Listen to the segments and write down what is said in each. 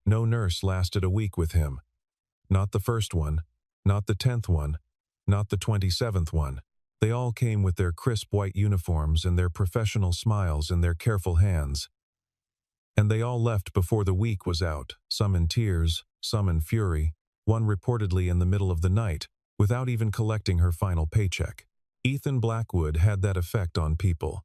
No nurse lasted a week with him. Not the first one, not the 10th one, not the 27th one. They all came with their crisp white uniforms and their professional smiles in their careful hands. And they all left before the week was out, some in tears, some in fury, one reportedly in the middle of the night, without even collecting her final paycheck. Ethan Blackwood had that effect on people.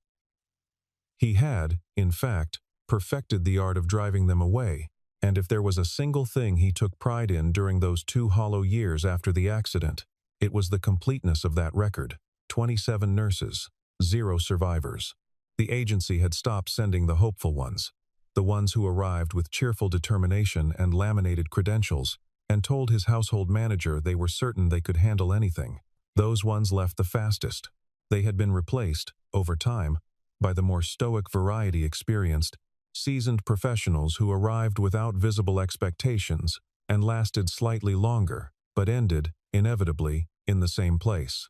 He had, in fact, perfected the art of driving them away, and if there was a single thing he took pride in during those 2 hollow years after the accident, it was the completeness of that record. 27 nurses, 0 survivors. The agency had stopped sending the hopeful ones, the ones who arrived with cheerful determination and laminated credentials, and told his household manager they were certain they could handle anything. Those ones left the fastest. They had been replaced, over time, by the more stoic variety experienced, seasoned professionals who arrived without visible expectations and lasted slightly longer, but ended, inevitably, in the same place.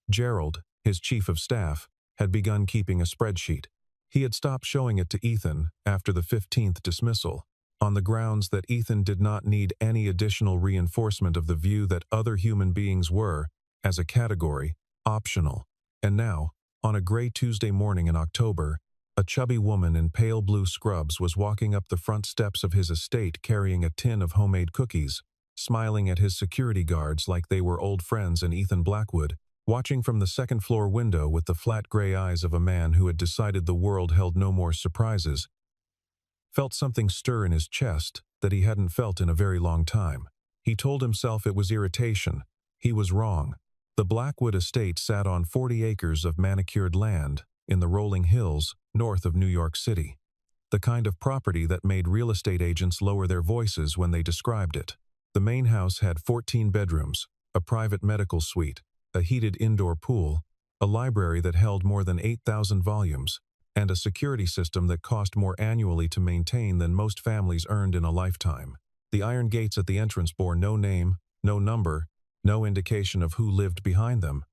Gerald, his chief of staff, had begun keeping a spreadsheet. He had stopped showing it to Ethan after the 15th dismissal, on the grounds that Ethan did not need any additional reinforcement of the view that other human beings were, as a category, optional. And now, on a gray Tuesday morning in October, a chubby woman in pale blue scrubs was walking up the front steps of his estate carrying a tin of homemade cookies, smiling at his security guards like they were old friends and Ethan Blackwood, watching from the second-floor window with the flat gray eyes of a man who had decided the world held no more surprises, felt something stir in his chest that he hadn't felt in a very long time. He told himself it was irritation. He was wrong. The Blackwood estate sat on 40 acres of manicured land in the rolling hills north of New York City, the kind of property that made real estate agents lower their voices when they described it. The main house had 14 bedrooms, a private medical suite, a heated indoor pool, a library that held more than 8,000 volumes, and a security system that cost more annually to maintain than most families earned in a lifetime. The iron gates at the entrance bore no name, no number, no indication of who lived behind them.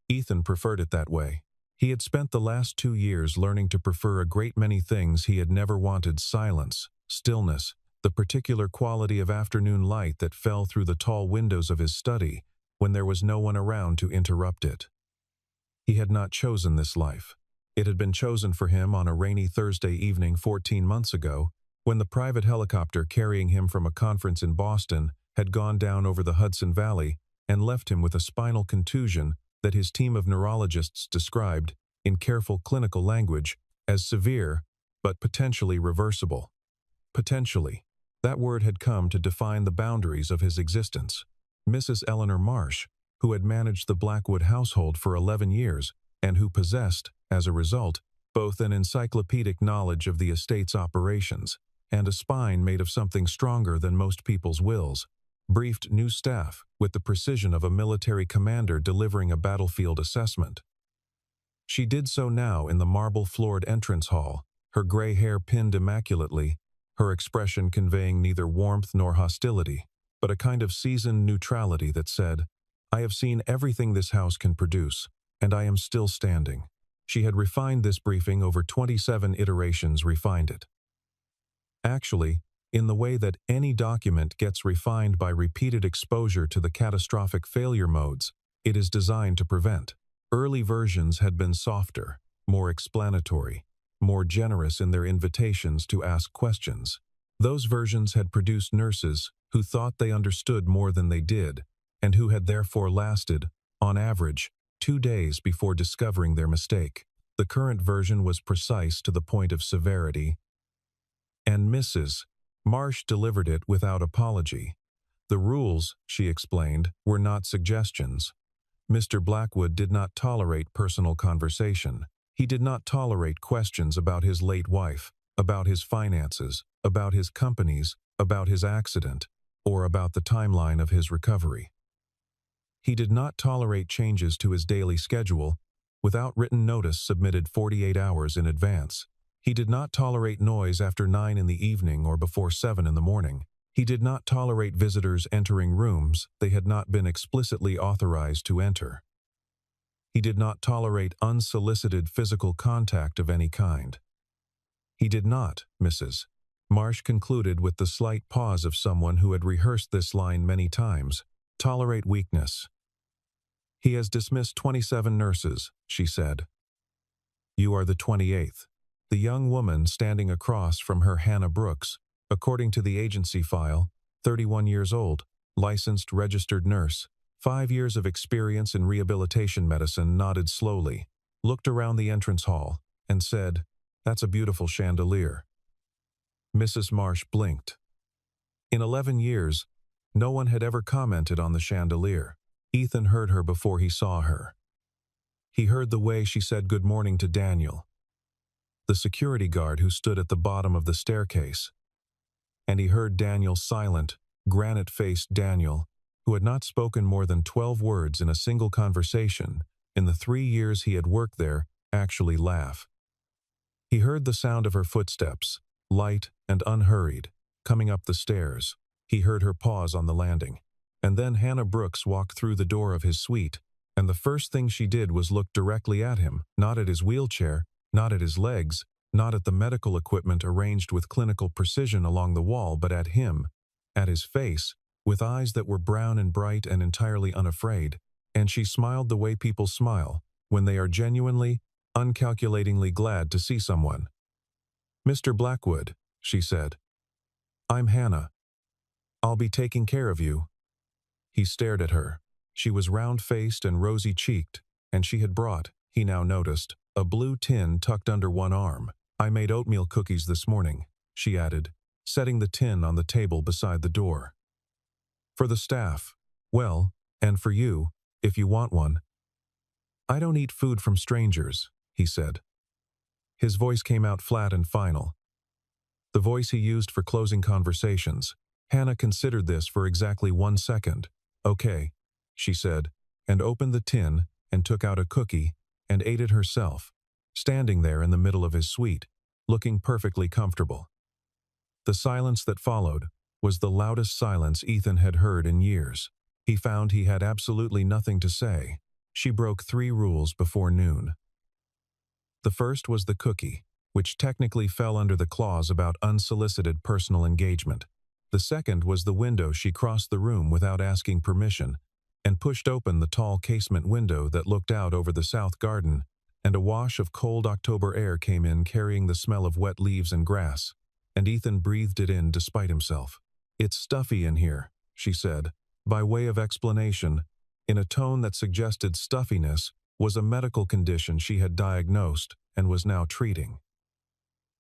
Ethan preferred it that way. He had spent the last 2 years learning to prefer a great many things he had never wanted: silence, stillness, the particular quality of afternoon light that fell through the tall windows of his study when there was no one around to interrupt it. He had not chosen this life. It had been chosen for him on a rainy Thursday evening 14 months ago, when the private helicopter carrying him from a conference in Boston had gone down over the Hudson Valley and left him with a spinal contusion that his team of neurologists described, in careful clinical language, as severe, but potentially reversible. Potentially. That word had come to define the boundaries of his existence. Mrs. Eleanor Marsh, who had managed the Blackwood household for 11 years, and who possessed, as a result, both an encyclopedic knowledge of the estate's operations and a spine made of something stronger than most people's wills, briefed new staff with the precision of a military commander delivering a battlefield assessment. She did so now in the marble-floored entrance hall, her gray hair pinned immaculately, her expression conveying neither warmth nor hostility, but a kind of seasoned neutrality that said, "I have seen everything this house can produce, and I am still standing." She had refined this briefing over 27 iterations refined it. Actually, in the way that any document gets refined by repeated exposure to the catastrophic failure modes it is designed to prevent. Early versions had been softer, more explanatory, more generous in their invitations to ask questions. Those versions had produced nurses who thought they understood more than they did, and who had therefore lasted, on average, 2 days before discovering their mistake. The current version was precise to the point of severity, and Mrs. Marsh delivered it without apology. The rules, she explained, were not suggestions. Mr. Blackwood did not tolerate personal conversation. He did not tolerate questions about his late wife, about his finances, about his companies, about his accident, or about the timeline of his recovery. He did not tolerate changes to his daily schedule without written notice submitted 48 hours in advance. He did not tolerate noise after 9 in the evening or before 7 in the morning. He did not tolerate visitors entering rooms they had not been explicitly authorized to enter. He did not tolerate unsolicited physical contact of any kind. He did not, Mrs. Marsh concluded with the slight pause of someone who had rehearsed this line many times. Tolerate weakness. He has dismissed 27 nurses, she said. You are the 28th. The young woman standing across from her, Hannah Brooks, according to the agency file, 31 years old, licensed registered nurse, 5 years of experience in rehabilitation medicine, nodded slowly, looked around the entrance hall, and said, That's a beautiful chandelier. Mrs. Marsh blinked. In 11 years, no one had ever commented on the chandelier. Ethan heard her before he saw her. He heard the way she said good morning to Daniel, the security guard who stood at the bottom of the staircase. And he heard Daniel's silent, granite-faced Daniel, who had not spoken more than 12 words in a single conversation in the 3 years he had worked there, actually laugh. He heard the sound of her footsteps, light and unhurried, coming up the stairs. He heard her pause on the landing. And then Hannah Brooks walked through the door of his suite, and the first thing she did was look directly at him, not at his wheelchair, not at his legs, not at the medical equipment arranged with clinical precision along the wall, but at him, at his face, with eyes that were brown and bright and entirely unafraid, and she smiled the way people smile when they are genuinely, uncalculatingly glad to see someone. Mr. Blackwood, she said. I'm Hannah. I'll be taking care of you. He stared at her. She was round-faced and rosy-cheeked, and she had brought, he now noticed, a blue tin tucked under one arm. I made oatmeal cookies this morning, she added, setting the tin on the table beside the door. For the staff. Well, and for you, if you want one. I don't eat food from strangers, he said. His voice came out flat and final. The voice he used for closing conversations. Hannah considered this for exactly 1 second. Okay, she said, and opened the tin and took out a cookie and ate it herself, standing there in the middle of his suite, looking perfectly comfortable. The silence that followed was the loudest silence Ethan had heard in years. He found he had absolutely nothing to say. She broke 3 rules before noon. The first was the cookie, which technically fell under the clause about unsolicited personal engagement. The second was the window. She crossed the room without asking permission and pushed open the tall casement window that looked out over the south garden, and a wash of cold October air came in carrying the smell of wet leaves and grass, and Ethan breathed it in despite himself. It's stuffy in here, she said, by way of explanation, in a tone that suggested stuffiness was a medical condition she had diagnosed and was now treating.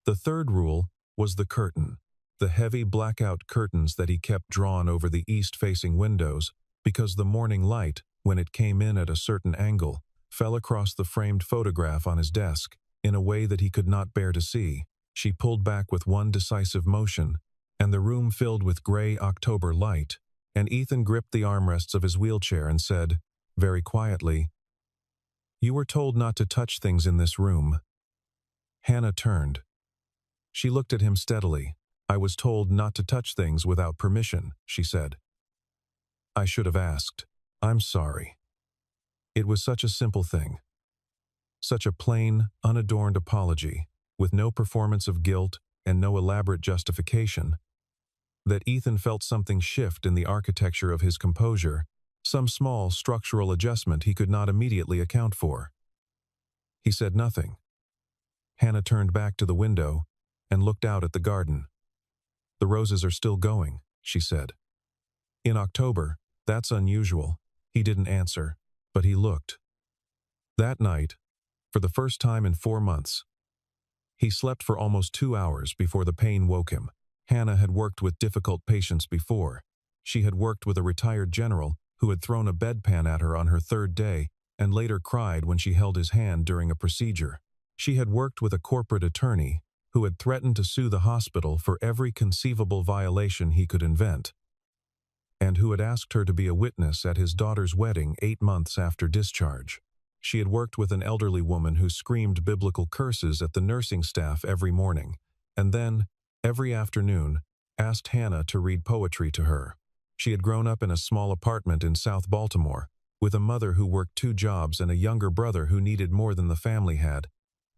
The third rule was the curtain. The heavy blackout curtains that he kept drawn over the east-facing windows because the morning light, when it came in at a certain angle, fell across the framed photograph on his desk in a way that he could not bear to see. She pulled back with one decisive motion, and the room filled with gray October light, and Ethan gripped the armrests of his wheelchair and said, very quietly, You were told not to touch things in this room. Hannah turned. She looked at him steadily. I was told not to touch things without permission, she said. I should have asked. I'm sorry. It was such a simple thing. Such a plain, unadorned apology, with no performance of guilt and no elaborate justification, that Ethan felt something shift in the architecture of his composure, some small structural adjustment he could not immediately account for. He said nothing. Hannah turned back to the window and looked out at the garden. The roses are still going, she said. In October, that's unusual. He didn't answer, but he looked. That night, for the first time in 4 months, he slept for almost 2 hours before the pain woke him. Hannah had worked with difficult patients before. She had worked with a retired general who had thrown a bedpan at her on her 3rd day and later cried when she held his hand during a procedure. She had worked with a corporate attorney who had threatened to sue the hospital for every conceivable violation he could invent, and who had asked her to be a witness at his daughter's wedding 8 months after discharge. She had worked with an elderly woman who screamed biblical curses at the nursing staff every morning, and then, every afternoon, asked Hannah to read poetry to her. She had grown up in a small apartment in South Baltimore, with a mother who worked 2 jobs and a younger brother who needed more than the family had,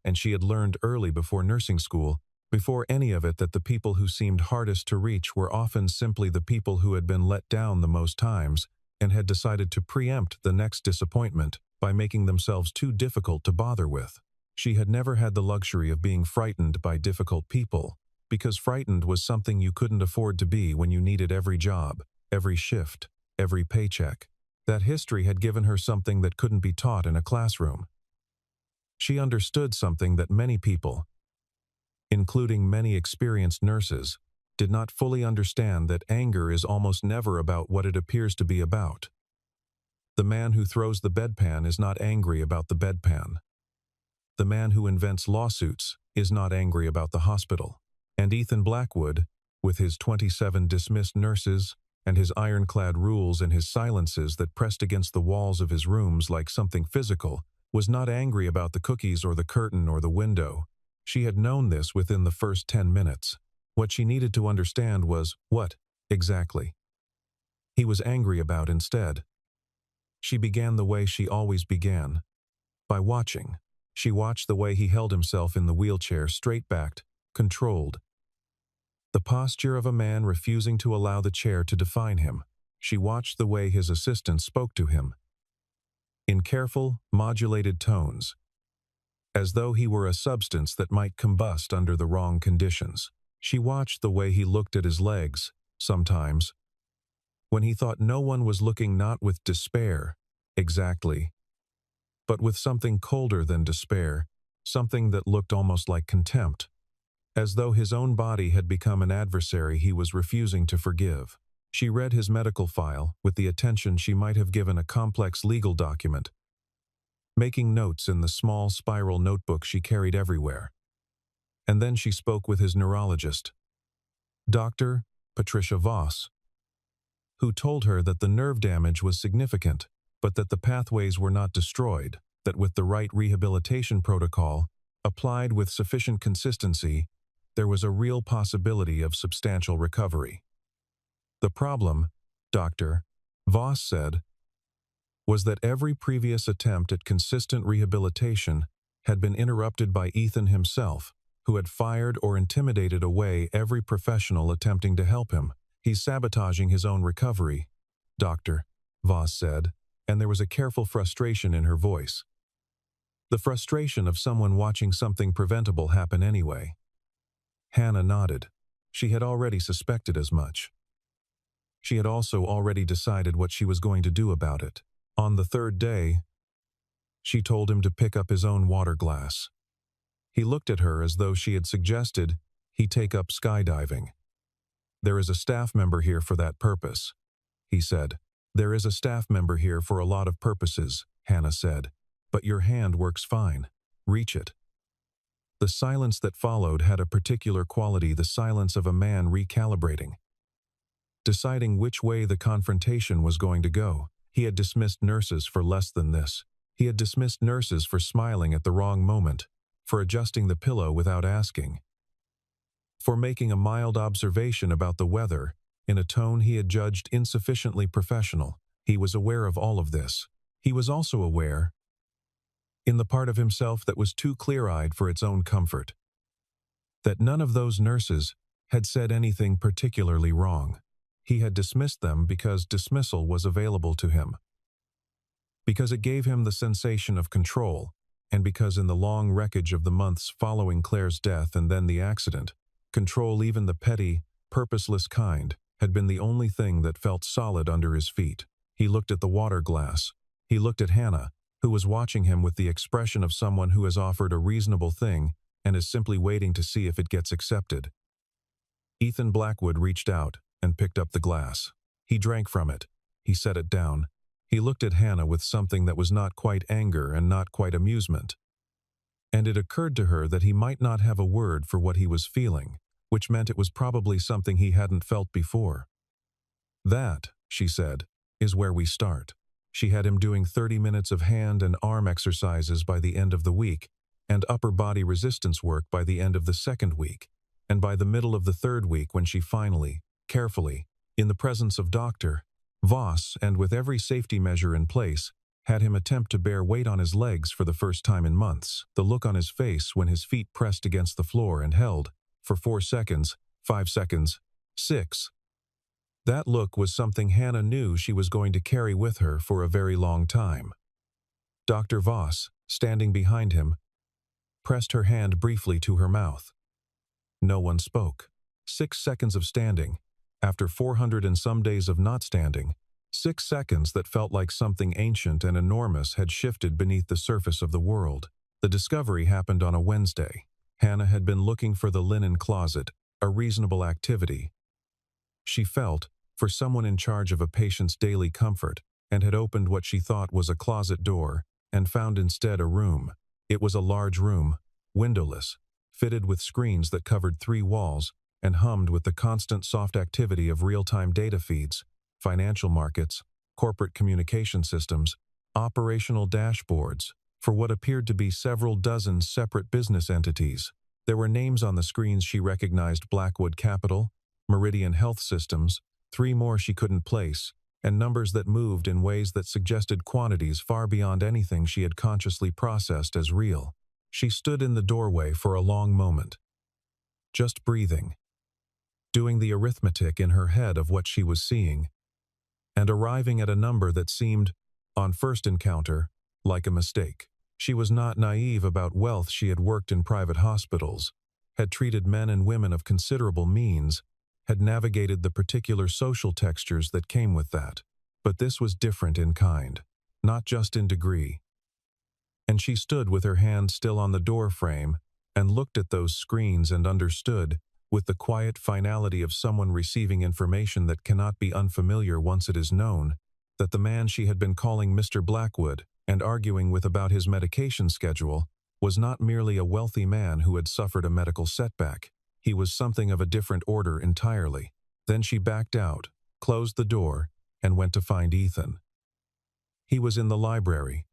and she had learned early before nursing school Before any of it, that the people who seemed hardest to reach were often simply the people who had been let down the most times and had decided to preempt the next disappointment by making themselves too difficult to bother with. She had never had the luxury of being frightened by difficult people, because frightened was something you couldn't afford to be when you needed every job, every shift, every paycheck. That history had given her something that couldn't be taught in a classroom. She understood something that many people, including many experienced nurses, did not fully understand: that anger is almost never about what it appears to be about. The man who throws the bedpan is not angry about the bedpan. The man who invents lawsuits is not angry about the hospital. And Ethan Blackwood, with his 27 dismissed nurses, and his ironclad rules and his silences that pressed against the walls of his rooms like something physical, was not angry about the cookies or the curtain or the window. She had known this within the first 10 minutes. What she needed to understand was what, exactly, he was angry about instead. She began the way she always began, by watching. She watched the way he held himself in the wheelchair, straight-backed, controlled. The posture of a man refusing to allow the chair to define him. She watched the way his assistant spoke to him, in careful, modulated tones, as though he were a substance that might combust under the wrong conditions. She watched the way he looked at his legs, sometimes, when he thought no one was looking, not with despair, exactly, but with something colder than despair, something that looked almost like contempt, as though his own body had become an adversary he was refusing to forgive. She read his medical file with the attention she might have given a complex legal document, making notes in the small spiral notebook she carried everywhere. And then she spoke with his neurologist, Dr. Patricia Voss, who told her that the nerve damage was significant, but that the pathways were not destroyed, that with the right rehabilitation protocol, applied with sufficient consistency, there was a real possibility of substantial recovery. The problem, Dr. Voss said, was that every previous attempt at consistent rehabilitation had been interrupted by Ethan himself, who had fired or intimidated away every professional attempting to help him. He's sabotaging his own recovery, Dr. Voss said, and there was a careful frustration in her voice. The frustration of someone watching something preventable happen anyway. Hannah nodded. She had already suspected as much. She had also already decided what she was going to do about it. On the third day, she told him to pick up his own water glass. He looked at her as though she had suggested he take up skydiving. "There is a staff member here for that purpose," he said. "There is a staff member here for a lot of purposes," Hannah said. "But your hand works fine. Reach it." The silence that followed had a particular quality, the silence of a man recalibrating, deciding which way the confrontation was going to go. He had dismissed nurses for less than this. He had dismissed nurses for smiling at the wrong moment, for adjusting the pillow without asking, for making a mild observation about the weather in a tone he had judged insufficiently professional. He was aware of all of this. He was also aware, in the part of himself that was too clear-eyed for its own comfort, that none of those nurses had said anything particularly wrong. He had dismissed them because dismissal was available to him, because it gave him the sensation of control, and because in the long wreckage of the months following Claire's death and then the accident, control, even the petty, purposeless kind, had been the only thing that felt solid under his feet. He looked at the water glass. He looked at Hannah, who was watching him with the expression of someone who has offered a reasonable thing and is simply waiting to see if it gets accepted. Ethan Blackwood reached out and picked up the glass. He drank from it. He set it down. He looked at Hannah with something that was not quite anger and not quite amusement. And it occurred to her that he might not have a word for what he was feeling, which meant it was probably something he hadn't felt before. "That," she said, "is where we start." She had him doing 30 minutes of hand and arm exercises by the end of the week, and upper body resistance work by the end of the second week, and by the middle of the third week when she finally, carefully, in the presence of Dr. Voss and with every safety measure in place, had him attempt to bear weight on his legs for the first time in months. The look on his face when his feet pressed against the floor and held, for 4 seconds, 5 seconds, 6. That look was something Hannah knew she was going to carry with her for a very long time. Dr. Voss, standing behind him, pressed her hand briefly to her mouth. No one spoke. 6 seconds of standing, after 400 and some days of not standing. 6 seconds that felt like something ancient and enormous had shifted beneath the surface of the world. The discovery happened on a Wednesday. Hannah had been looking for the linen closet, a reasonable activity, she felt, for someone in charge of a patient's daily comfort, and had opened what she thought was a closet door, and found instead a room. It was a large room, windowless, fitted with screens that covered 3 walls, and hummed with the constant soft activity of real-time data feeds, financial markets, corporate communication systems, operational dashboards, for what appeared to be several dozen separate business entities. There were names on the screens she recognized: Blackwood Capital, Meridian Health Systems, 3 more she couldn't place, and numbers that moved in ways that suggested quantities far beyond anything she had consciously processed as real. She stood in the doorway for a long moment, just breathing, doing the arithmetic in her head of what she was seeing, and arriving at a number that seemed, on first encounter, like a mistake. She was not naive about wealth. She had worked in private hospitals, had treated men and women of considerable means, had navigated the particular social textures that came with that. But this was different in kind, not just in degree. And she stood with her hand still on the door frame and looked at those screens and understood, with the quiet finality of someone receiving information that cannot be unfamiliar once it is known, that the man she had been calling Mr. Blackwood and arguing with about his medication schedule was not merely a wealthy man who had suffered a medical setback. He was something of a different order entirely. Then she backed out, closed the door, and went to find Ethan. He was in the library,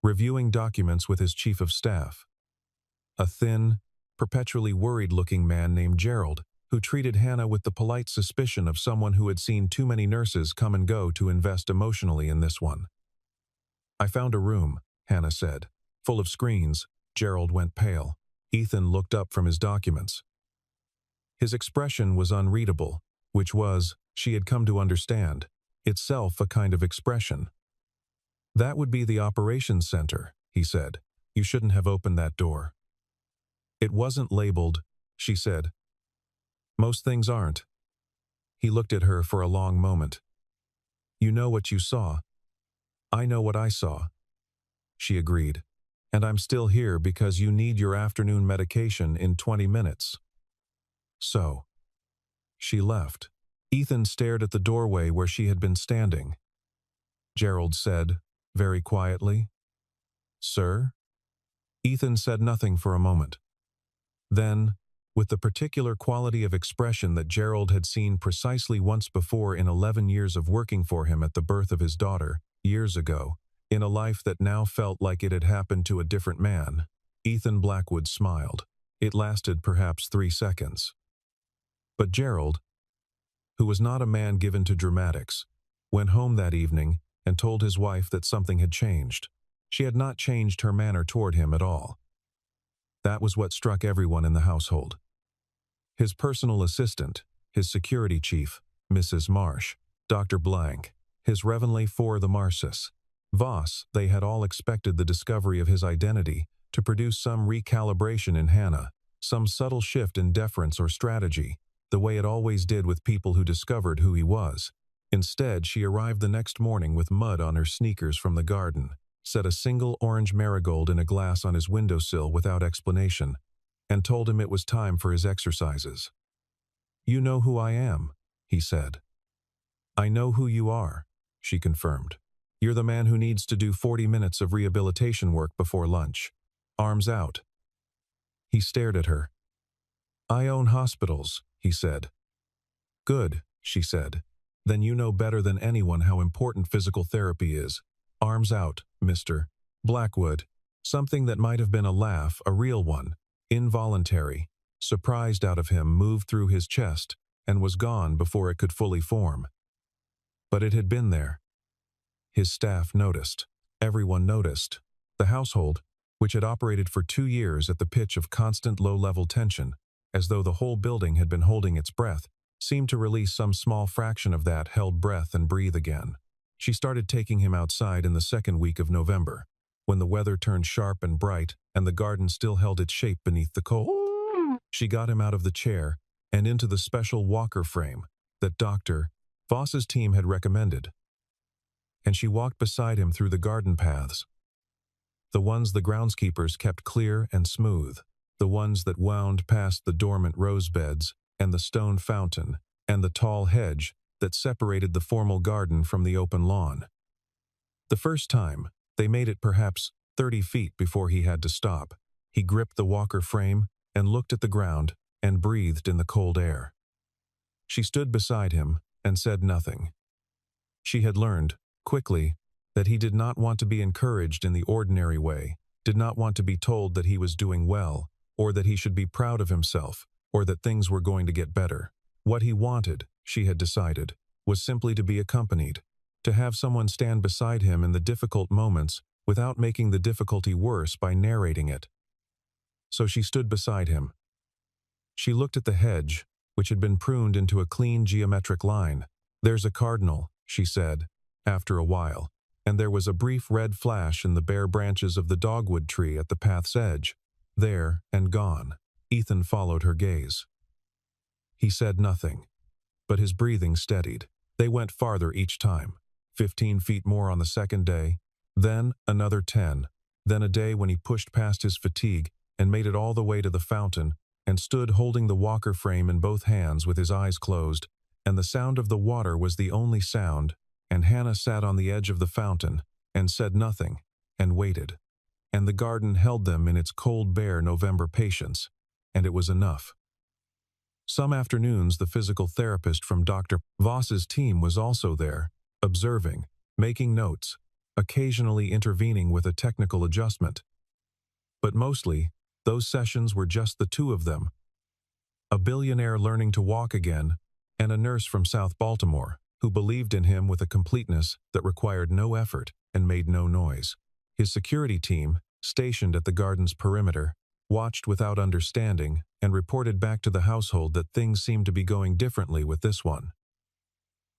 reviewing documents with his chief of staff, a thin, perpetually worried-looking man named Gerald, who treated Hannah with the polite suspicion of someone who had seen too many nurses come and go to invest emotionally in this one. "I found a room," Hannah said. "Full of screens." Gerald went pale. Ethan looked up from his documents. His expression was unreadable, which was, she had come to understand, itself a kind of expression. "That would be the operations center," he said. "You shouldn't have opened that door." "It wasn't labeled," she said. "Most things aren't." He looked at her for a long moment. "You know what you saw." "I know what I saw," she agreed. "And I'm still here because you need your afternoon medication in 20 minutes. So." She left. Ethan stared at the doorway where she had been standing. Gerald said, very quietly, "Sir?" Ethan said nothing for a moment. Then, with the particular quality of expression that Gerald had seen precisely once before in 11 years of working for him at the birth of his daughter, years ago, in a life that now felt like it had happened to a different man, Ethan Blackwood smiled. It lasted perhaps 3 seconds. But Gerald, who was not a man given to dramatics, went home that evening and told his wife that something had changed. She had not changed her manner toward him at all. That was what struck everyone in the household. His personal assistant, his security chief, Mrs. Marsh, Dr. Blank, his Revenue for the Marcis, Voss, they had all expected the discovery of his identity to produce some recalibration in Hannah, some subtle shift in deference or strategy, the way it always did with people who discovered who he was. Instead, she arrived the next morning with mud on her sneakers from the garden, set a single orange marigold in a glass on his windowsill without explanation, and told him it was time for his exercises. "You know who I am," he said. "I know who you are," she confirmed. "You're the man who needs to do 40 minutes of rehabilitation work before lunch. Arms out." He stared at her. "I own hospitals," he said. "Good," she said. "Then you know better than anyone how important physical therapy is. Arms out, Mr. Blackwood." Something that might have been a laugh, a real one, involuntary, surprised out of him, moved through his chest and was gone before it could fully form. But it had been there. His staff noticed. Everyone noticed. The household, which had operated for 2 years at the pitch of constant low-level tension, as though the whole building had been holding its breath, seemed to release some small fraction of that held breath and breathe again. She started taking him outside in the second week of November, when the weather turned sharp and bright and the garden still held its shape beneath the cold. She got him out of the chair and into the special walker frame that Dr. Voss's team had recommended, and she walked beside him through the garden paths, the ones the groundskeepers kept clear and smooth, the ones that wound past the dormant rose beds and the stone fountain and the tall hedge that separated the formal garden from the open lawn. The first time, they made it perhaps 30 feet before he had to stop. He gripped the walker frame and looked at the ground and breathed in the cold air. She stood beside him and said nothing. She had learned, quickly, that he did not want to be encouraged in the ordinary way, did not want to be told that he was doing well, or that he should be proud of himself, or that things were going to get better. What he wanted, she had decided, was simply to be accompanied, to have someone stand beside him in the difficult moments without making the difficulty worse by narrating it. So she stood beside him. She looked at the hedge, which had been pruned into a clean geometric line. "There's a cardinal," she said, after a while, and there was a brief red flash in the bare branches of the dogwood tree at the path's edge. There and gone. Ethan followed her gaze. He said nothing, but his breathing steadied. They went farther each time, 15 feet more on the second day, then another 10, then a day when he pushed past his fatigue and made it all the way to the fountain and stood holding the walker frame in both hands with his eyes closed, and the sound of the water was the only sound, and Hannah sat on the edge of the fountain and said nothing and waited, and the garden held them in its cold bare November patience, and it was enough. Some afternoons the physical therapist from Dr. Voss's team was also there, observing, making notes, occasionally intervening with a technical adjustment. But mostly, those sessions were just the two of them. A billionaire learning to walk again, and a nurse from South Baltimore, who believed in him with a completeness that required no effort and made no noise. His security team, stationed at the garden's perimeter, watched without understanding and reported back to the household that things seemed to be going differently with this one.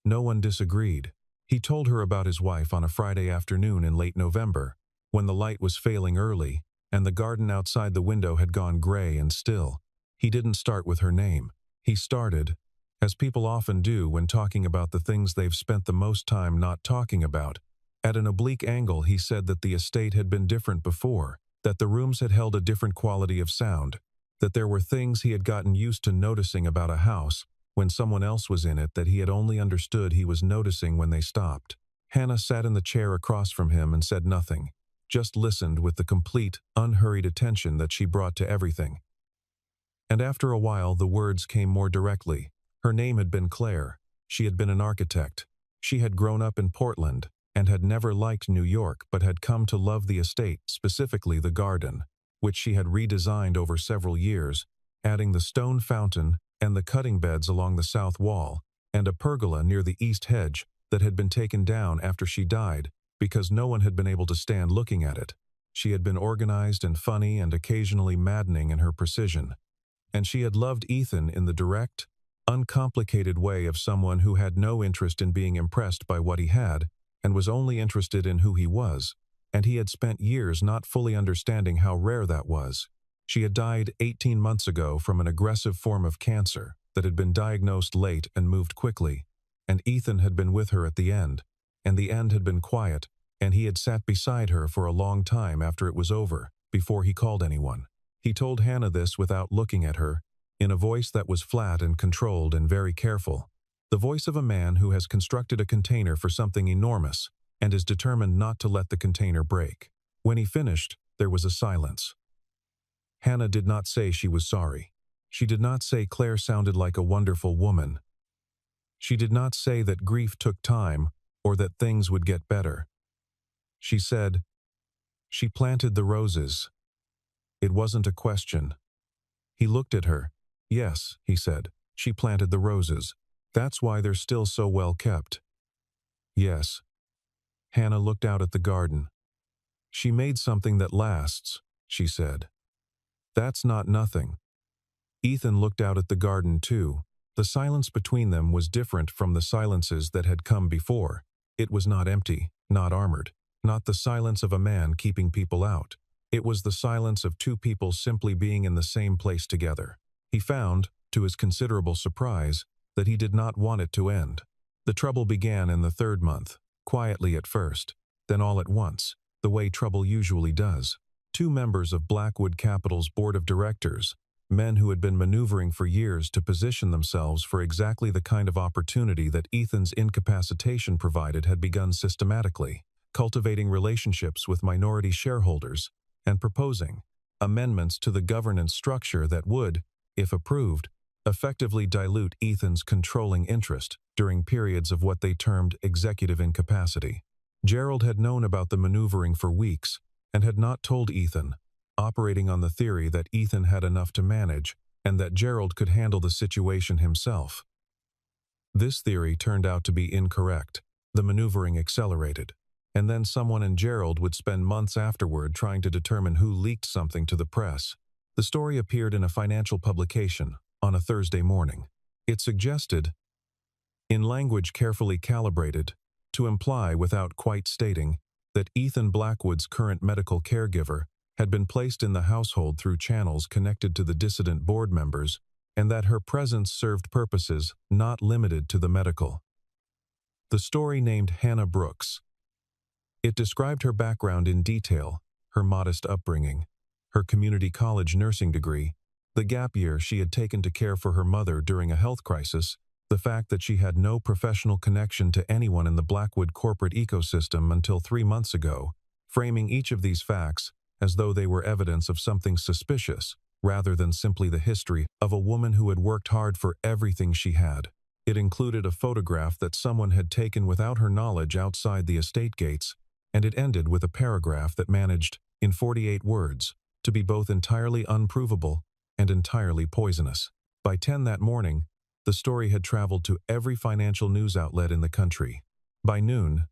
No one disagreed. He told her about his wife on a Friday afternoon in late November, when the light was failing early and the garden outside the window had gone gray and still. He didn't start with her name. He started, as people often do when talking about the things they've spent the most time not talking about. At an oblique angle, he said that the estate had been different before, that the rooms had held a different quality of sound, that there were things he had gotten used to noticing about a house when someone else was in it that he had only understood he was noticing when they stopped. Hannah sat in the chair across from him and said nothing, just listened with the complete, unhurried attention that she brought to everything. And after a while the words came more directly. Her name had been Claire. She had been an architect. She had grown up in Portland and had never liked New York but had come to love the estate, specifically the garden, which she had redesigned over several years, adding the stone fountain and the cutting beds along the south wall and a pergola near the east hedge that had been taken down after she died because no one had been able to stand looking at it. She had been organized and funny and occasionally maddening in her precision, and she had loved Ethan in the direct, uncomplicated way of someone who had no interest in being impressed by what he had and was only interested in who he was, and he had spent years not fully understanding how rare that was. She had died 18 months ago from an aggressive form of cancer that had been diagnosed late and moved quickly, and Ethan had been with her at the end, and the end had been quiet, and he had sat beside her for a long time after it was over, before he called anyone. He told Hannah this without looking at her, in a voice that was flat and controlled and very careful, the voice of a man who has constructed a container for something enormous and is determined not to let the container break. When he finished, there was a silence. Hannah did not say she was sorry. She did not say Claire sounded like a wonderful woman. She did not say that grief took time or that things would get better. She said, "She planted the roses." It wasn't a question. He looked at her. "Yes," he said, "she planted the roses. That's why they're still so well kept." "Yes." Hannah looked out at the garden. "She made something that lasts," she said. "That's not nothing." Ethan looked out at the garden too. The silence between them was different from the silences that had come before. It was not empty, not armored, not the silence of a man keeping people out. It was the silence of two people simply being in the same place together. He found, to his considerable surprise, that he did not want it to end. The trouble began in the third month, quietly at first, then all at once, the way trouble usually does. Two members of Blackwood Capital's board of directors, men who had been maneuvering for years to position themselves for exactly the kind of opportunity that Ethan's incapacitation provided, had begun systematically, cultivating relationships with minority shareholders, and proposing amendments to the governance structure that would, if approved, effectively dilute Ethan's controlling interest during periods of what they termed executive incapacity. Gerald had known about the maneuvering for weeks and had not told Ethan, operating on the theory that Ethan had enough to manage and that Gerald could handle the situation himself. This theory turned out to be incorrect. The maneuvering accelerated, and then someone in Gerald would spend months afterward trying to determine who leaked something to the press. The story appeared in a financial publication on a Thursday morning. It suggested, in language carefully calibrated, to imply without quite stating, that Ethan Blackwood's current medical caregiver had been placed in the household through channels connected to the dissident board members, and that her presence served purposes not limited to the medical. The story named Hannah Brooks. It described her background in detail, her modest upbringing, her community college nursing degree, the gap year she had taken to care for her mother during a health crisis, the fact that she had no professional connection to anyone in the Blackwood corporate ecosystem until 3 months ago, framing each of these facts as though they were evidence of something suspicious, rather than simply the history of a woman who had worked hard for everything she had. It included a photograph that someone had taken without her knowledge outside the estate gates, and it ended with a paragraph that managed, in 48 words, to be both entirely unprovable and entirely poisonous. By 10 that morning, the story had traveled to every financial news outlet in the country. By noon,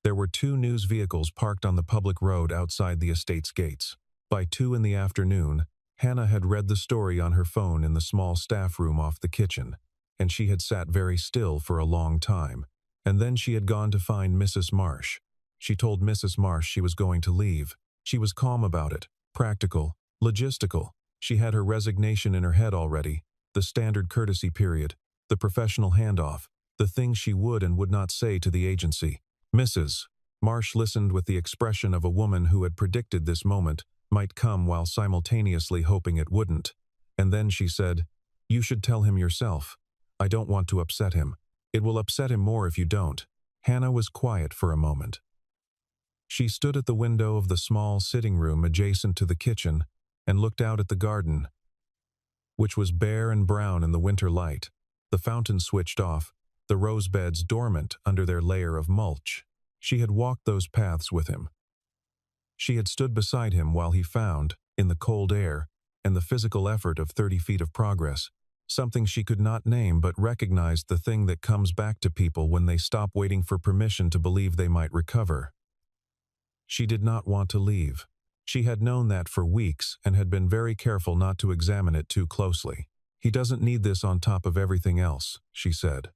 there were 2 news vehicles parked on the public road outside the estate's gates. By 2 in the afternoon, Hannah had read the story on her phone in the small staff room off the kitchen, and she had sat very still for a long time. And then she had gone to find Mrs. Marsh. She told Mrs. Marsh she was going to leave. She was calm about it, practical, logistical. She had her resignation in her head already, the standard courtesy period, the professional handoff, the things she would and would not say to the agency. Mrs. Marsh listened with the expression of a woman who had predicted this moment might come while simultaneously hoping it wouldn't. And then she said, "You should tell him yourself. I don't want to upset him. It will upset him more if you don't." Hannah was quiet for a moment. She stood at the window of the small sitting room adjacent to the kitchen and looked out at the garden, which was bare and brown in the winter light, the fountain switched off, the rose beds dormant under their layer of mulch. She had walked those paths with him. She had stood beside him while he found, in the cold air and the physical effort of 30 feet of progress, something she could not name but recognized, the thing that comes back to people when they stop waiting for permission to believe they might recover. She did not want to leave. She had known that for weeks and had been very careful not to examine it too closely. "He doesn't need this on top of everything else," she said.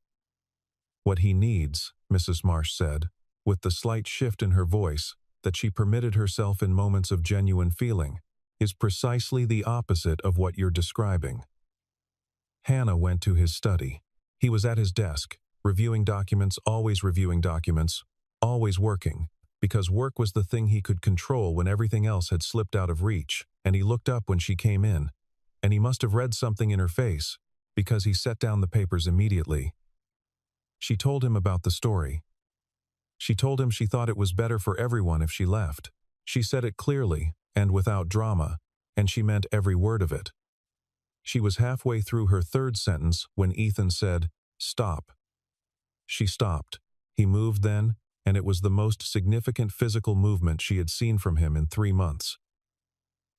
"What he needs," Mrs. Marsh said, with the slight shift in her voice that she permitted herself in moments of genuine feeling, "is precisely the opposite of what you're describing." Hannah went to his study. He was at his desk, reviewing documents, always working, because work was the thing he could control when everything else had slipped out of reach, and he looked up when she came in, and he must have read something in her face, because he set down the papers immediately. She told him about the story. She told him she thought it was better for everyone if she left. She said it clearly and without drama, and she meant every word of it. She was halfway through her third sentence when Ethan said, "Stop." She stopped. He moved then, and it was the most significant physical movement she had seen from him in 3 months.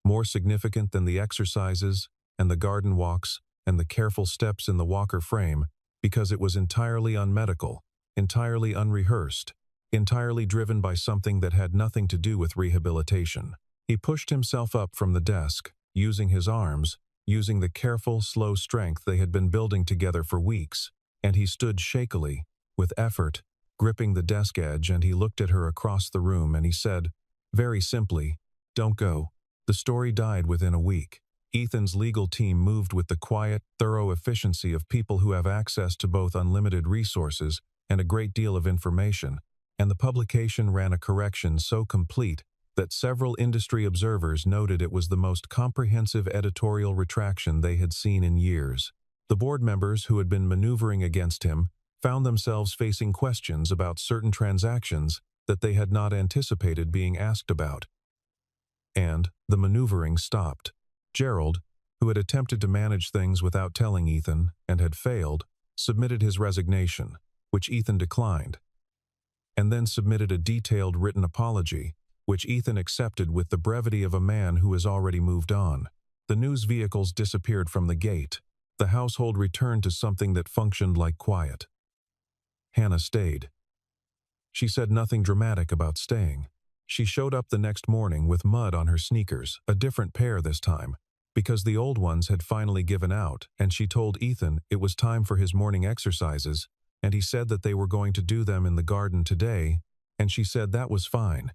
More significant than the exercises and the garden walks and the careful steps in the walker frame, because it was entirely unmedical, entirely unrehearsed, entirely driven by something that had nothing to do with rehabilitation. He pushed himself up from the desk, using his arms, using the careful, slow strength they had been building together for weeks, and he stood shakily, with effort, gripping the desk edge, and he looked at her across the room and he said, very simply, "Don't go." The story died within a week. Ethan's legal team moved with the quiet, thorough efficiency of people who have access to both unlimited resources and a great deal of information, and the publication ran a correction so complete that several industry observers noted it was the most comprehensive editorial retraction they had seen in years. The board members who had been maneuvering against him found themselves facing questions about certain transactions that they had not anticipated being asked about. And the maneuvering stopped. Gerald, who had attempted to manage things without telling Ethan and had failed, submitted his resignation, which Ethan declined, and then submitted a detailed written apology, which Ethan accepted with the brevity of a man who has already moved on. The news vehicles disappeared from the gate. The household returned to something that functioned like quiet. Hannah stayed. She said nothing dramatic about staying. She showed up the next morning with mud on her sneakers, a different pair this time, because the old ones had finally given out, and she told Ethan it was time for his morning exercises, and he said that they were going to do them in the garden today, and she said that was fine.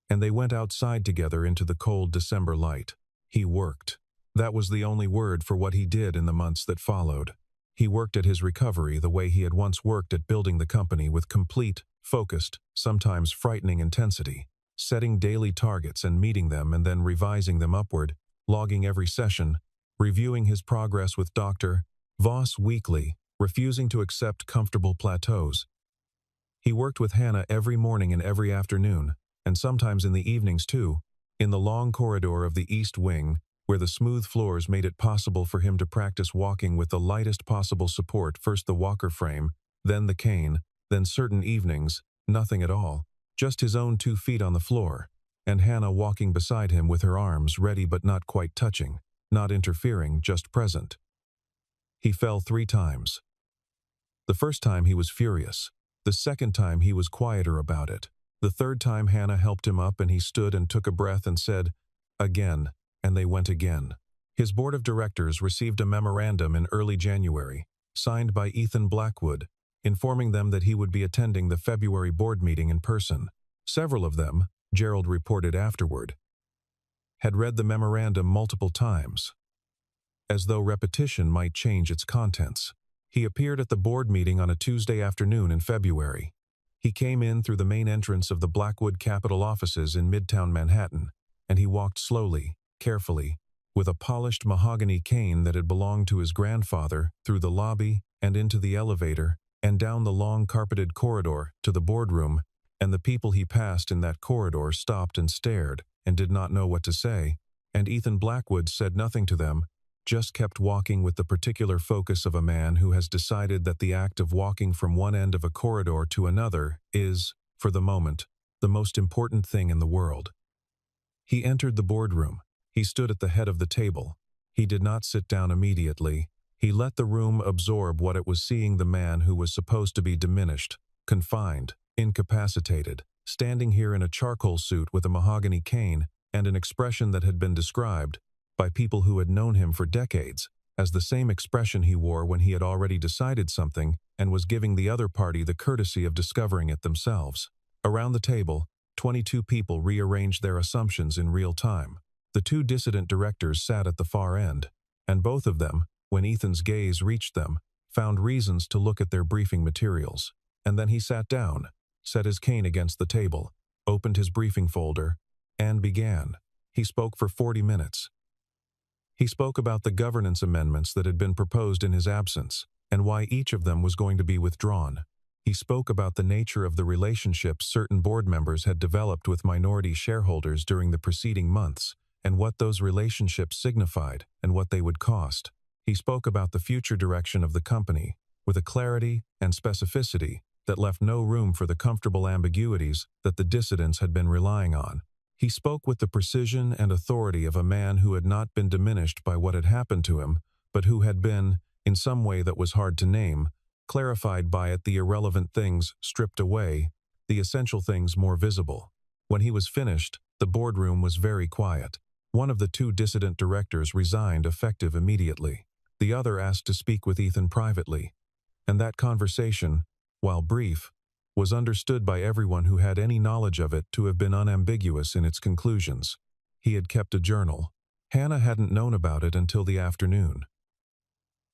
And they went outside together into the cold December light. He worked. That was the only word for what he did in the months that followed. He worked at his recovery the way he had once worked at building the company, with complete, focused, sometimes frightening intensity, setting daily targets and meeting them and then revising them upward, logging every session, reviewing his progress with Dr. Voss weekly, refusing to accept comfortable plateaus. He worked with Hannah every morning and every afternoon, and sometimes in the evenings too, in the long corridor of the East Wing, where the smooth floors made it possible for him to practice walking with the lightest possible support, first the walker frame, then the cane, then certain evenings, nothing at all, just his own 2 feet on the floor, and Hannah walking beside him with her arms ready but not quite touching, not interfering, just present. He fell 3 times. The first time he was furious. The second time he was quieter about it. The third time Hannah helped him up and he stood and took a breath and said, "Again," and they went again. His board of directors received a memorandum in early January, signed by Ethan Blackwood, informing them that he would be attending the February board meeting in person. Several of them, Gerald reported afterward, had read the memorandum multiple times, as though repetition might change its contents. He appeared at the board meeting on a Tuesday afternoon in February. He came in through the main entrance of the Blackwood Capital offices in Midtown Manhattan, and he walked slowly, carefully, with a polished mahogany cane that had belonged to his grandfather, through the lobby and into the elevator, and down the long carpeted corridor to the boardroom, and the people he passed in that corridor stopped and stared and did not know what to say, and Ethan Blackwood said nothing to them, just kept walking with the particular focus of a man who has decided that the act of walking from one end of a corridor to another is, for the moment, the most important thing in the world. He entered the boardroom. He stood at the head of the table. He did not sit down immediately. He let the room absorb what it was, seeing the man who was supposed to be diminished, confined, incapacitated, standing here in a charcoal suit with a mahogany cane and an expression that had been described, by people who had known him for decades, as the same expression he wore when he had already decided something and was giving the other party the courtesy of discovering it themselves. Around the table, 22 people rearranged their assumptions in real time. The 2 dissident directors sat at the far end, and both of them, when Ethan's gaze reached them, found reasons to look at their briefing materials. And then he sat down, set his cane against the table, opened his briefing folder, and began. He spoke for 40 minutes. He spoke about the governance amendments that had been proposed in his absence, and why each of them was going to be withdrawn. He spoke about the nature of the relationships certain board members had developed with minority shareholders during the preceding months, and what those relationships signified and what they would cost. He spoke about the future direction of the company, with a clarity and specificity that left no room for the comfortable ambiguities that the dissidents had been relying on. He spoke with the precision and authority of a man who had not been diminished by what had happened to him, but who had been, in some way that was hard to name, clarified by it, the irrelevant things stripped away, the essential things more visible. When he was finished, the boardroom was very quiet. One of the two dissident directors resigned effective immediately. The other asked to speak with Ethan privately, and that conversation, while brief, was understood by everyone who had any knowledge of it to have been unambiguous in its conclusions. He had kept a journal. Hannah hadn't known about it until the afternoon.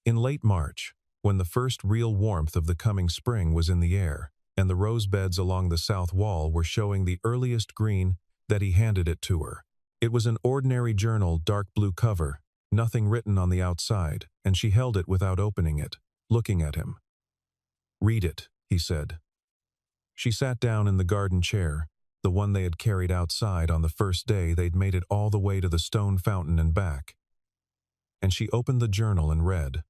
In late March, when the first real warmth of the coming spring was in the air, and the rose beds along the south wall were showing the earliest green, that he handed it to her. It was an ordinary journal, dark blue cover, nothing written on the outside, and she held it without opening it, looking at him. "Read it," he said. She sat down in the garden chair, the one they had carried outside on the first day they'd made it all the way to the stone fountain and back. And she opened the journal and read.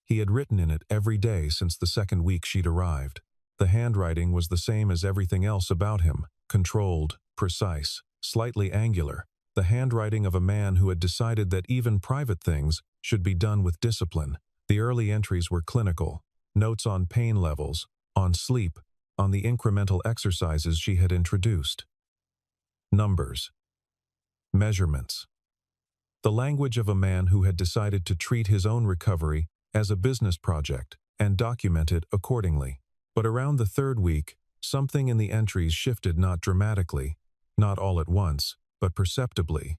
He had written in it every day since the second week she'd arrived. The handwriting was the same as everything else about him, controlled, precise, slightly angular, the handwriting of a man who had decided that even private things should be done with discipline. The early entries were clinical, notes on pain levels, on sleep, on the incremental exercises she had introduced. Numbers. Measurements. The language of a man who had decided to treat his own recovery as a business project and document it accordingly. But around the third week, something in the entries shifted, not dramatically, not all at once, but perceptibly.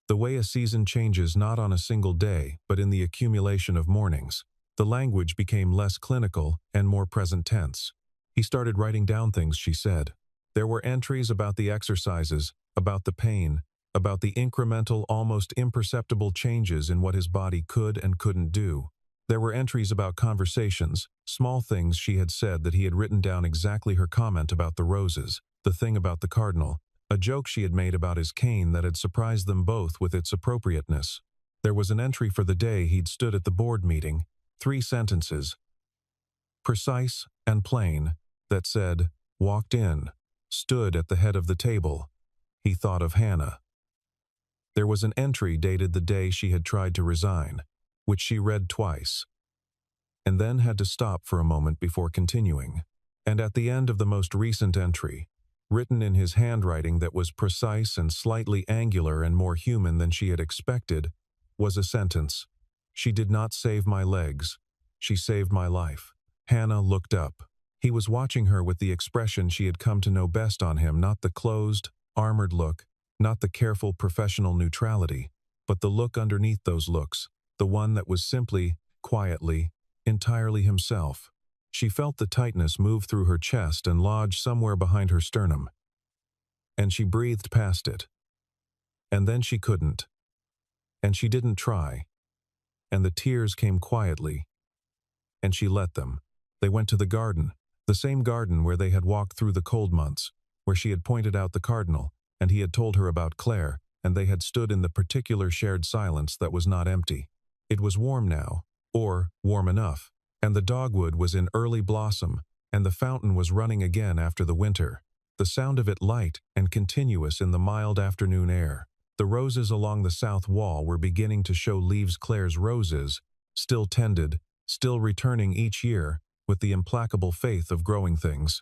The way a season changes not on a single day, but in the accumulation of mornings. The language became less clinical and more present tense. He started writing down things she said. There were entries about the exercises, about the pain, about the incremental, almost imperceptible changes in what his body could and couldn't do. There were entries about conversations, small things she had said that he had written down, exactly her comment about the roses, the thing about the cardinal, a joke she had made about his cane that had surprised them both with its appropriateness. There was an entry for the day he'd stood at the board meeting, 3 sentences, precise and plain, that said, walked in, stood at the head of the table. He thought of Hannah. There was an entry dated the day she had tried to resign, which she read twice, and then had to stop for a moment before continuing. And at the end of the most recent entry, written in his handwriting that was precise and slightly angular and more human than she had expected, was a sentence. "She did not save my legs. She saved my life." Hannah looked up. He was watching her with the expression she had come to know best on him, not the closed, armored look, not the careful professional neutrality, but the look underneath those looks, the one that was simply, quietly, entirely himself. She felt the tightness move through her chest and lodge somewhere behind her sternum. And she breathed past it. And then she couldn't. And she didn't try. And the tears came quietly. And she let them. They went to the garden, the same garden where they had walked through the cold months, where she had pointed out the cardinal, and he had told her about Claire, and they had stood in the particular shared silence that was not empty. It was warm now, or warm enough, and the dogwood was in early blossom, and the fountain was running again after the winter, the sound of it light and continuous in the mild afternoon air. The roses along the south wall were beginning to show leaves. Claire's roses, still tended, still returning each year, with the implacable faith of growing things.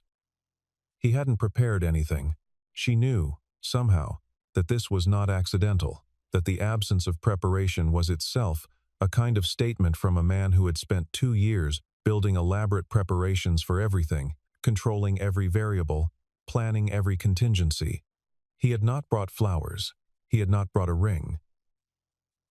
He hadn't prepared anything. She knew, somehow, that this was not accidental, that the absence of preparation was itself a kind of statement from a man who had spent 2 years building elaborate preparations for everything, controlling every variable, planning every contingency. He had not brought flowers. He had not brought a ring.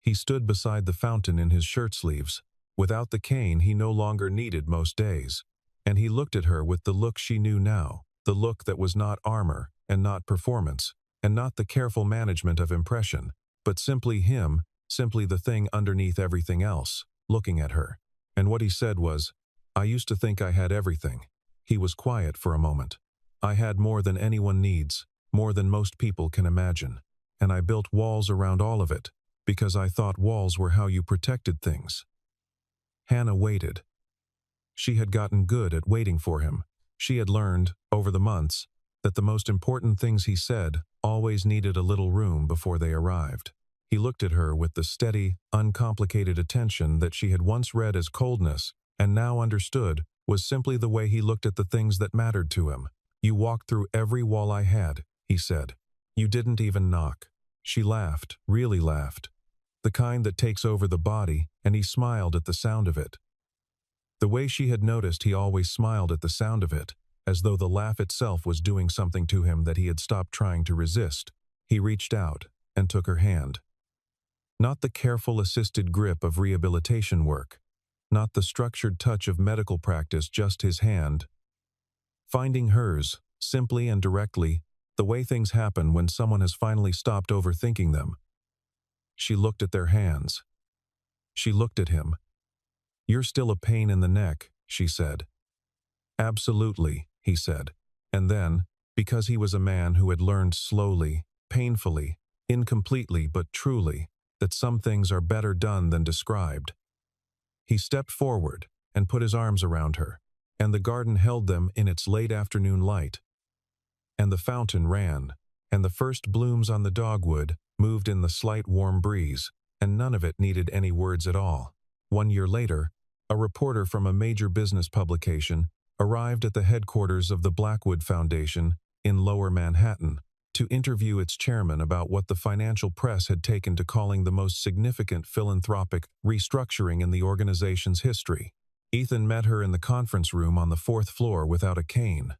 He stood beside the fountain in his shirt sleeves. Without the cane he no longer needed most days. And he looked at her with the look she knew now, the look that was not armor and not performance, and not the careful management of impression, but simply him, simply the thing underneath everything else, looking at her. And what he said was, "I used to think I had everything." He was quiet for a moment. "I had more than anyone needs, more than most people can imagine. And I built walls around all of it, because I thought walls were how you protected things." Hannah waited. She had gotten good at waiting for him. She had learned, over the months, that the most important things he said always needed a little room before they arrived. He looked at her with the steady, uncomplicated attention that she had once read as coldness and now understood was simply the way he looked at the things that mattered to him. "You walked through every wall I had," he said. "You didn't even knock." She laughed, really laughed. The kind that takes over the body, and he smiled at the sound of it. The way she had noticed he always smiled at the sound of it, as though the laugh itself was doing something to him that he had stopped trying to resist. He reached out and took her hand. Not the careful assisted grip of rehabilitation work, not the structured touch of medical practice, just his hand. Finding hers, simply and directly, the way things happen when someone has finally stopped overthinking them. She looked at their hands. She looked at him. "You're still a pain in the neck," she said. "Absolutely," he said. And then, because he was a man who had learned slowly, painfully, incompletely but truly, that some things are better done than described, he stepped forward and put his arms around her, and the garden held them in its late afternoon light. And the fountain ran, and the first blooms on the dogwood moved in the slight warm breeze, and none of it needed any words at all. 1 year later, a reporter from a major business publication arrived at the headquarters of the Blackwood Foundation in Lower Manhattan to interview its chairman about what the financial press had taken to calling the most significant philanthropic restructuring in the organization's history. Ethan met her in the conference room on the 4th floor without a cane,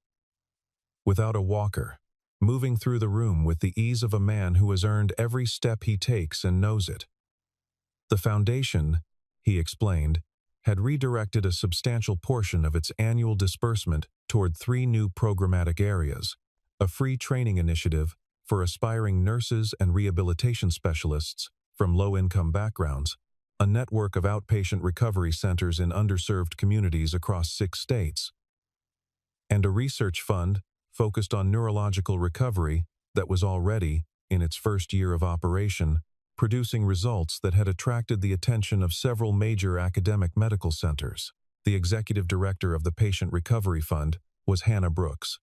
without a walker, moving through the room with the ease of a man who has earned every step he takes and knows it. The foundation, he explained, had redirected a substantial portion of its annual disbursement toward 3 new programmatic areas: a free training initiative for aspiring nurses and rehabilitation specialists from low-income backgrounds, a network of outpatient recovery centers in underserved communities across 6 states, and a research fund focused on neurological recovery that was already, in its first year of operation, producing results that had attracted the attention of several major academic medical centers. The executive director of the Patient Recovery Fund was Hannah Brooks,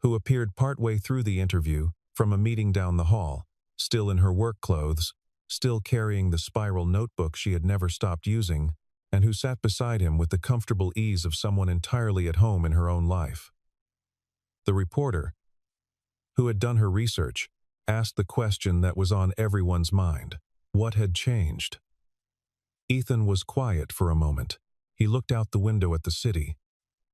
who appeared partway through the interview from a meeting down the hall, still in her work clothes, still carrying the spiral notebook she had never stopped using, and who sat beside him with the comfortable ease of someone entirely at home in her own life. The reporter, who had done her research, asked the question that was on everyone's mind: what had changed? Ethan was quiet for a moment. He looked out the window at the city,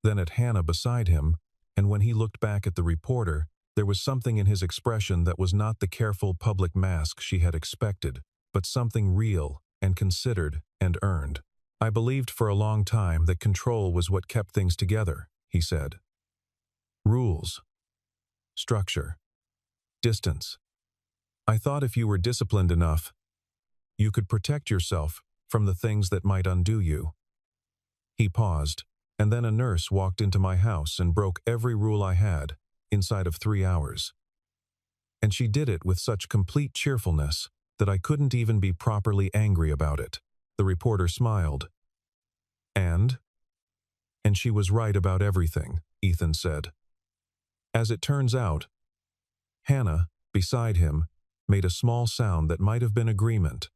then at Hannah beside him, and when he looked back at the reporter, there was something in his expression that was not the careful public mask she had expected, but something real and considered and earned. "I believed for a long time that control was what kept things together," he said. "Rules, structure, distance. I thought if you were disciplined enough, you could protect yourself from the things that might undo you." He paused, and then a nurse walked into my house and broke every rule I had inside of 3 hours. And she did it with such complete cheerfulness that I couldn't even be properly angry about it. The reporter smiled. And she was right about everything," Ethan said. As it turns out, Hannah, beside him, made a small sound that might have been agreement,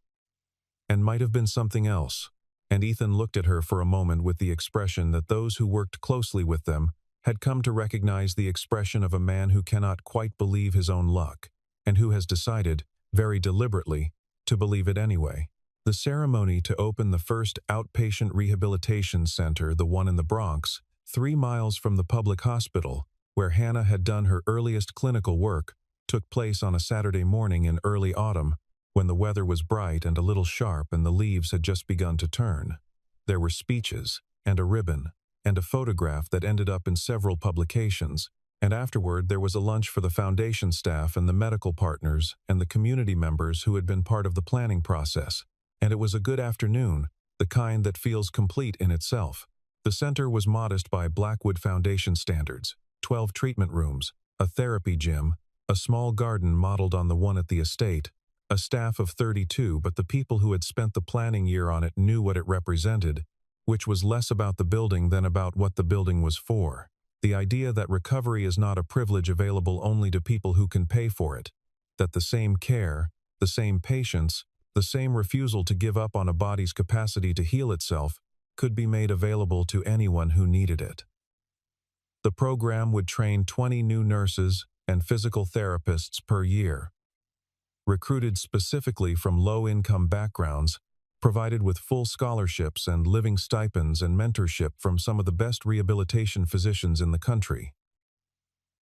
and might have been something else, and Ethan looked at her for a moment with the expression that those who worked closely with them had come to recognize, the expression of a man who cannot quite believe his own luck, and who has decided, very deliberately, to believe it anyway. The ceremony to open the first outpatient rehabilitation center, the one in the Bronx, 3 miles from the public hospital, where Hannah had done her earliest clinical work, took place on a Saturday morning in early autumn, when the weather was bright and a little sharp and the leaves had just begun to turn. There were speeches, and a ribbon, and a photograph that ended up in several publications, and afterward there was a lunch for the foundation staff and the medical partners and the community members who had been part of the planning process. And it was a good afternoon, the kind that feels complete in itself. The center was modest by Blackwood Foundation standards: 12 treatment rooms, a therapy gym, a small garden modeled on the one at the estate, a staff of 32, but the people who had spent the planning year on it knew what it represented, which was less about the building than about what the building was for. The idea that recovery is not a privilege available only to people who can pay for it, that the same care, the same patience, the same refusal to give up on a body's capacity to heal itself could be made available to anyone who needed it. The program would train 20 new nurses and physical therapists per year. recruited specifically from low-income backgrounds, provided with full scholarships and living stipends and mentorship from some of the best rehabilitation physicians in the country.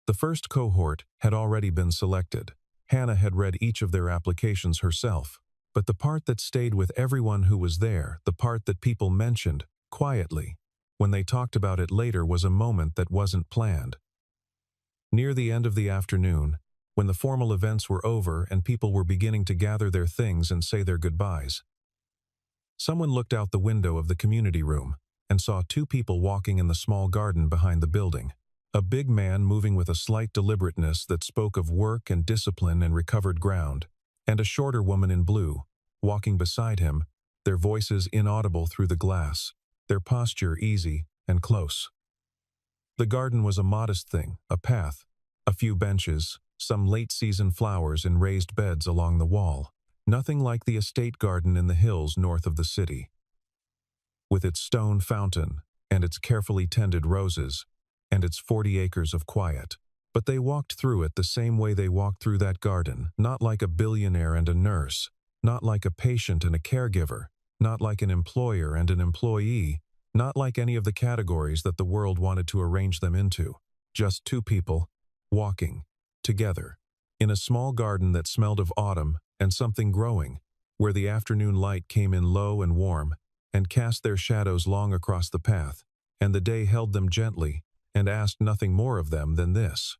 The first cohort had already been selected. Hannah had read each of their applications herself, but the part that stayed with everyone who was there, the part that people mentioned, quietly, when they talked about it later, was a moment that wasn't planned. Near the end of the afternoon, when the formal events were over and people were beginning to gather their things and say their goodbyes, someone looked out the window of the community room and saw two people walking in the small garden behind the building. A big man moving with a slight deliberateness that spoke of work and discipline and recovered ground, and a shorter woman in blue, walking beside him, their voices inaudible through the glass, their posture easy and close. The garden was a modest thing, a path, a few benches, some late-season flowers in raised beds along the wall, nothing like the estate garden in the hills north of the city. With its stone fountain, and its carefully tended roses, and its 40 acres of quiet. But they walked through it the same way they walked through that garden, not like a billionaire and a nurse, not like a patient and a caregiver, not like an employer and an employee, not like any of the categories that the world wanted to arrange them into. Just two people, walking, together, in a small garden that smelled of autumn and something growing, where the afternoon light came in low and warm, and cast their shadows long across the path, and the day held them gently, and asked nothing more of them than this: